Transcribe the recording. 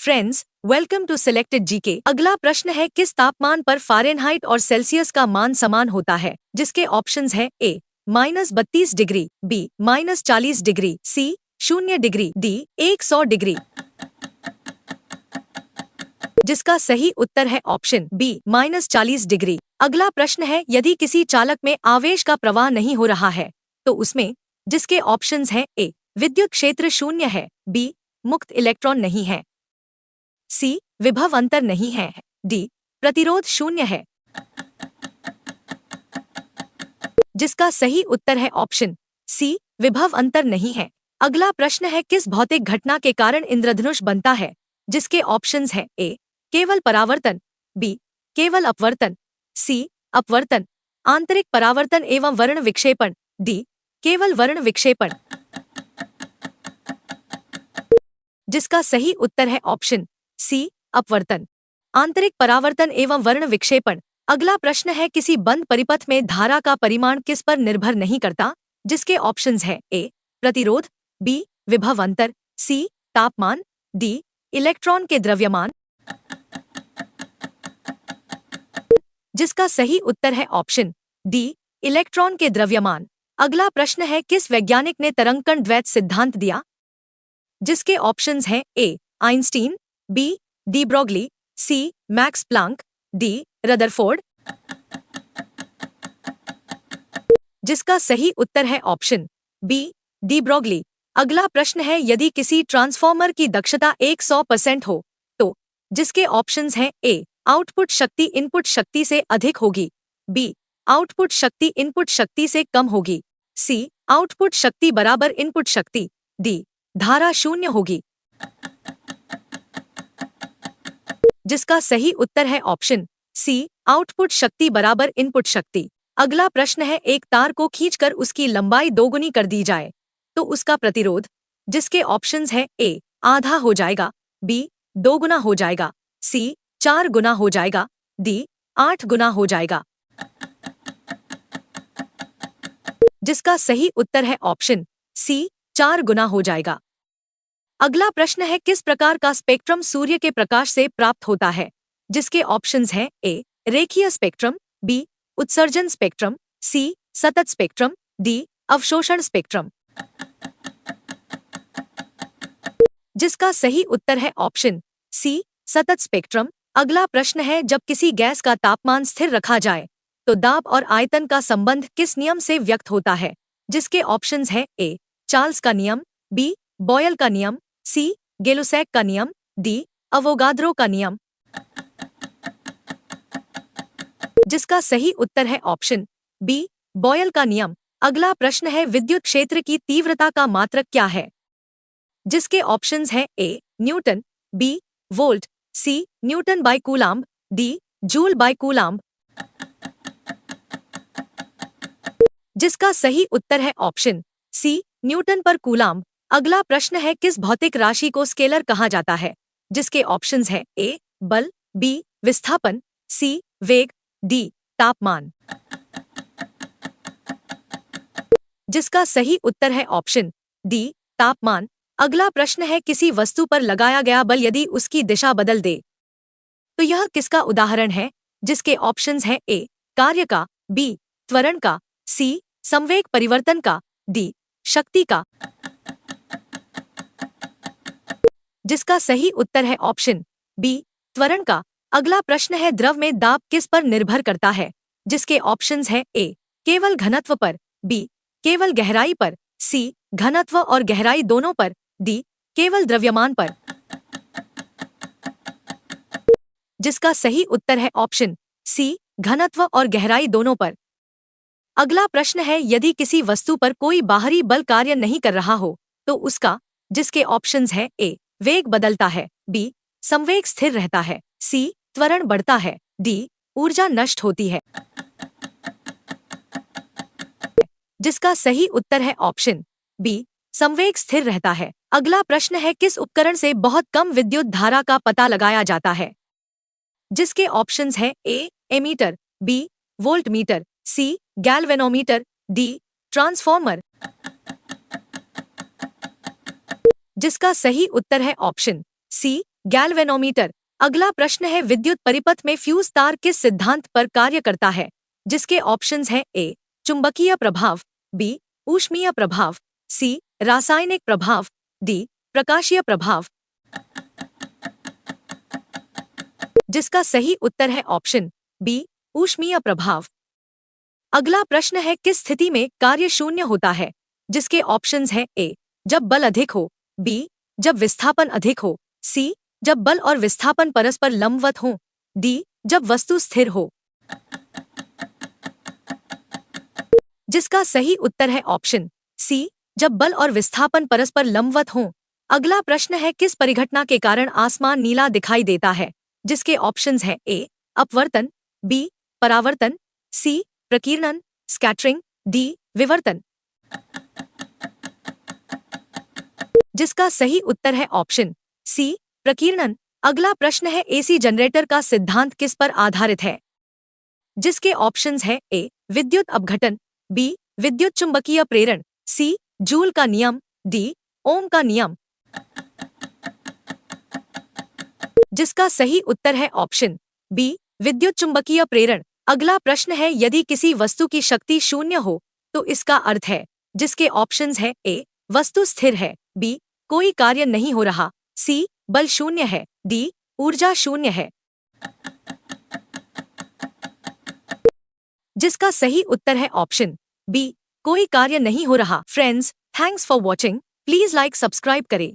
Friends, welcome to selected GK. अगला प्रश्न है, किस तापमान पर फ़ारेनहाइट और सेल्सियस का मान समान होता है? जिसके ऑप्शंस है ए -32 डिग्री, बी -40 डिग्री, सी 0 डिग्री, डी 100 डिग्री। जिसका सही उत्तर है ऑप्शन बी -40 डिग्री। अगला प्रश्न है, यदि किसी चालक में आवेश का प्रवाह नहीं हो रहा है तो उसमें जिसके ऑप्शंस है ए विद्युत क्षेत्र 0 है, बी मुक्त इलेक्ट्रॉन नहीं है, सी विभव अंतर नहीं है, डी प्रतिरोध 0 है। जिसका सही उत्तर है ऑप्शन सी विभव अंतर नहीं है। अगला प्रश्न है, किस भौतिक घटना के कारण इंद्रधनुष बनता है? जिसके ऑप्शंस है ए केवल परावर्तन, बी केवल अपवर्तन, सी अपवर्तन, आंतरिक परावर्तन एवं वर्ण विक्षेपण, डी केवल वर्ण विक्षेपण। जिसका सही उत्तर है ऑप्शन सी अपवर्तन, आंतरिक परावर्तन एवं वर्ण विक्षेपण। अगला प्रश्न है, किसी बंद परिपथ में धारा का परिमाण किस पर निर्भर नहीं करता? जिसके ऑप्शंस है ए प्रतिरोध, बी विभव अंतर, सी तापमान, डी इलेक्ट्रॉन के द्रव्यमान। जिसका सही उत्तर है ऑप्शन डी इलेक्ट्रॉन के द्रव्यमान। अगला प्रश्न है, किस वैज्ञानिक ने तरंगकण द्वैत सिद्धांत दिया? जिसके ऑप्शंस हैं ए Einstein, B de Broglie, C Max Planck, D Rutherford. जिसका सही उत्तर है ऑप्शन बी डी ब्रोगली। अगला प्रश्न है, यदि किसी ट्रांसफॉर्मर की दक्षता 100% हो तो जिसके ऑप्शंस हैं ए आउटपुट शक्ति इनपुट शक्ति से अधिक होगी, बी आउटपुट शक्ति इनपुट शक्ति से कम होगी, सी आउटपुट शक्ति बराबर इनपुट शक्ति, डी धारा 0 होगी। जिसका सही उत्तर है ऑप्शन सी आउटपुट शक्ति बराबर इनपुट शक्ति। अगला प्रश्न है, एक तार को खींचकर उसकी लंबाई दोगुनी कर दी जाए तो उसका प्रतिरोध? जिसके ऑप्शंस है ए आधा हो जाएगा, बी 2 गुना हो जाएगा, सी 4 गुना हो जाएगा, डी 8 गुना हो जाएगा। जिसका सही उत्तर है ऑप्शन सी 4 गुना हो जाएगा। अगला प्रश्न है, किस प्रकार का स्पेक्ट्रम सूर्य के प्रकाश से प्राप्त होता है? जिसके ऑप्शंस हैं ए रेखीय स्पेक्ट्रम, बी उत्सर्जन स्पेक्ट्रम, सी सतत स्पेक्ट्रम, डी अवशोषण स्पेक्ट्रम। जिसका सही उत्तर है ऑप्शन सी सतत स्पेक्ट्रम। अगला प्रश्न है, जब किसी गैस का तापमान स्थिर रखा जाए तो दाब और आयतन का संबंध किस नियम से व्यक्त होता है? जिसके ऑप्शंस हैं ए चार्ल्स का नियम, बी बॉयल का नियम, सी गेलुसैक का नियम, डी अवोगाद्रो का नियम। जिसका सही उत्तर है ऑप्शन बी बॉयल का नियम। अगला प्रश्न है, विद्युत क्षेत्र की तीव्रता का मात्रक क्या है? जिसके ऑप्शंस हैं A newton, B volt, C newton by coulomb, D joule by coulomb. जिसका सही उत्तर है ऑप्शन सी न्यूटन पर कूलाम्ब। अगला प्रश्न है, किस भौतिक राशि को स्केलर कहा जाता है? जिसके ऑप्शंस हैं ए बल, बी विस्थापन, सी वेग, डी तापमान। जिसका सही उत्तर है ऑप्शन डी तापमान। अगला प्रश्न है, किसी वस्तु पर लगाया गया बल यदि उसकी दिशा बदल दे तो यह किसका उदाहरण है? जिसके ऑप्शंस हैं ए कार्य का, बी त्वरण का, सी संवेग परिवर्तन का, डी शक्ति का। जिसका सही उत्तर है ऑप्शन बी त्वरण का। अगला प्रश्न है, द्रव में दाब किस पर निर्भर करता है? जिसके ऑप्शंस हैं ए केवल घनत्व पर, बी केवल गहराई पर, सी घनत्व और गहराई दोनों पर, डी केवल द्रव्यमान पर। जिसका सही उत्तर है ऑप्शन सी घनत्व और गहराई दोनों पर। अगला प्रश्न है, यदि किसी वस्तु पर कोई बाहरी बल कार्य नहीं कर रहा हो तो उसका? जिसके ऑप्शंस हैं ए वेग बदलता है, बी संवेग स्थिर रहता है, सी त्वरण बढ़ता है, डी ऊर्जा नष्ट होती है। जिसका सही उत्तर है ऑप्शन बी संवेग स्थिर रहता है। अगला प्रश्न है, किस उपकरण से बहुत कम विद्युत धारा का पता लगाया जाता है? जिसके ऑप्शंस हैं ए एमीटर, बी वोल्टमीटर, सी गैल्वेनोमीटर, डी ट्रांसफॉर्मर। जिसका सही उत्तर है ऑप्शन सी गैल्वेनोमीटर। अगला प्रश्न है विद्युत परिपथ में फ्यूज तार किस सिद्धांत पर कार्य करता है, जिसके ऑप्शंस हैं ए चुंबकीय प्रभाव, बी ऊष्मीय प्रभाव, सी रासायनिक प्रभाव, डी प्रकाशीय प्रभाव। जिसका सही उत्तर है ऑप्शन बी ऊष्मीय प्रभाव। अगला प्रश्न है किस स्थिति में कार्य शून्य होता है, जिसके ऑप्शंस हैं ए जब बल अधिक हो, बी जब विस्थापन अधिक हो, सी जब बल और विस्थापन परस्पर लंबवत हो, डी जब वस्तु स्थिर हो। जिसका सही उत्तर है ऑप्शन सी जब बल और विस्थापन परस्पर लंबवत हो। अगला प्रश्न है किस परिघटना के कारण आसमान नीला दिखाई देता है, जिसके ऑप्शंस हैं ए अपवर्तन, बी परावर्तन, सी प्रकीर्णन स्कैटरिंग, डी विवर्तन। जिसका सही उत्तर है ऑप्शन सी प्रकीर्णन। अगला प्रश्न है एसी जनरेटर का सिद्धांत किस पर आधारित है, जिसके ऑप्शंस हैं ए विद्युत अपघटन, बी विद्युत चुंबकीय प्रेरण, सी जूल का नियम, डी ओम का नियम। जिसका सही उत्तर है ऑप्शन बी विद्युत चुंबकीय प्रेरण। अगला प्रश्न है यदि किसी वस्तु की शक्ति शून्य हो तो इसका अर्थ है, जिसके ऑप्शंस हैं ए वस्तु स्थिर है, बी कोई कार्य नहीं हो रहा, सी बल शून्य है, डी ऊर्जा शून्य है। जिसका सही उत्तर है ऑप्शन बी कोई कार्य नहीं हो रहा। Friends, thanks for watching. Please like subscribe करें।